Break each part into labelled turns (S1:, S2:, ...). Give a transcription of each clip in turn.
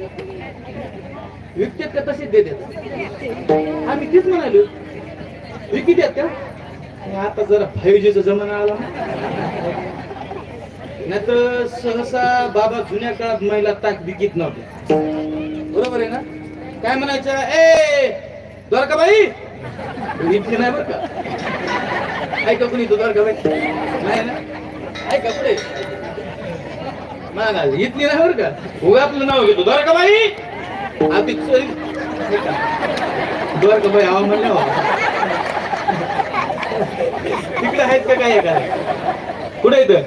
S1: विकतात का तसेच देतात? आम्ही तीच म्हणालो विकी देत का. आता जरा 5G चा जमाना आला नाही तर सहसा बाबा जुन्या काळात महिला ताक विकीत नव्हते. बरोबर आहे ना. काय म्हणायचं ए द्वारकाबाई इतकी नाही बरं का. ऐका कुणी तो द्वारकाबाई नाही ना. ऐका पुढे मागा इतकी नाही बरं का. उगा आपलं नाव घेतो द्वारकाबाई आधी द्वारकाबाई आवा म्हणलं तिकडे आहेत का काय का कुठे येतं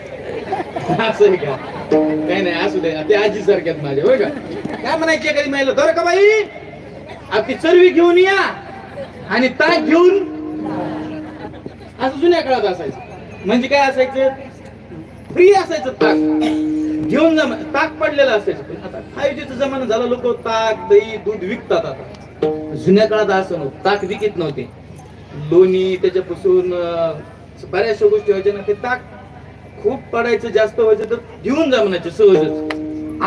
S1: असं आहे का. काही नाही असू दे ते आजी सारख्यात माझ्या बरं का. काय म्हणायचे कधी महिला द्वारकाबाई आपली चरवी घेऊन या आणि ताक घेऊन. असं जुन्या काळात असायचं. म्हणजे काय असायचं फ्री असायचं ताक घेऊन जा. ताक पडलेलं असायचं. पण आता 5G चा जमाना झाला. लोक ताक दही दूध विकतात. आता जुन्या काळात असं नव्हतं. ताक विकत नव्हते. लोणी त्याच्यापासून बऱ्याचशा गोष्टी व्हायच्या ना. ते ताक खूप पडायचं जास्त व्हायचं तर घेऊन जा म्हणायचे सहजच.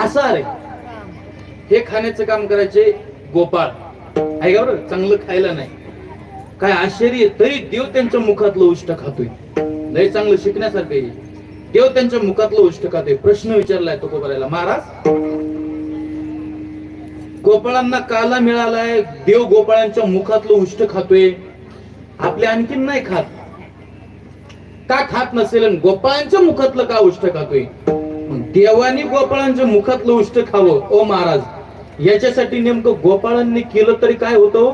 S1: असं अरे हे खाण्याचं काम करायचे गोपाळ आहे का बरं. चांगलं खायला नाही काय आश्चर्य तरी देव त्यांच्या मुखातलं उष्ट खातोय. लय चांगलं शिकण्यासारखं आहे. देव त्यांच्या मुखातलं उष्ट खातोय. प्रश्न विचारलाय तो गोपाळाला महाराज गोपाळांना काला मिळालाय देव गोपाळांच्या मुखातलं उष्ट खातोय आपल्या आणखीन नाही खात का. खात नसेल गोपाळांच्या मुखातलं का उष्ट खातोय. देवानी गोपाळांच्या मुखातलं उष्ट खावं ओ महाराज. याच्यासाठी नेमकं गोपाळांनी केलं तरी काय होतं.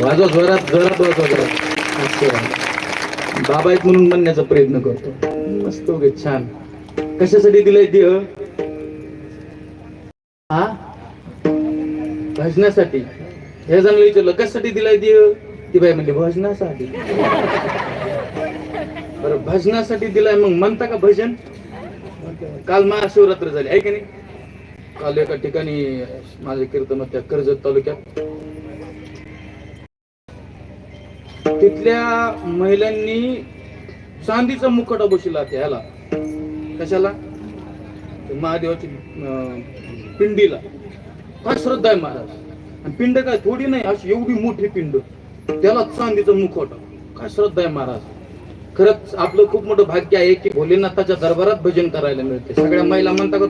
S1: वाजवा जोरात जोरात वाजवा. बाबा आहेत म्हणून म्हणण्याचा प्रयत्न करतो. मस्त वगैरे छान. कशासाठी दिलाय देह. हा भजनासाठी. हे जणांना विचारलं कशासाठी दिलाय देह. ती बाई म्हणली भजनासाठी. बरं भजनासाठी दिलाय मग म्हणता का भजन. काल महाशिवरात्र झाली आहे की नाही. काल एका ठिकाणी माझे कीर्तन होत्या कर्जत तालुक्यात. तिथल्या महिलांनी चांदीचा मुखवटा बसवला त्याला. कशाला महादेवाची पिंडीला. काय श्रद्धा आहे महाराज. आणि पिंड काय थोडी नाही अशी एवढी मोठी पिंड त्याला चांदीचा मुखवटा. काय श्रद्धा आहे महाराज. खरंच आपलं खूप मोठं भाग्य आहे की भोलेनाथाच्या दरबारात भजन करायला मिळते. सगळ्या महिला म्हणता का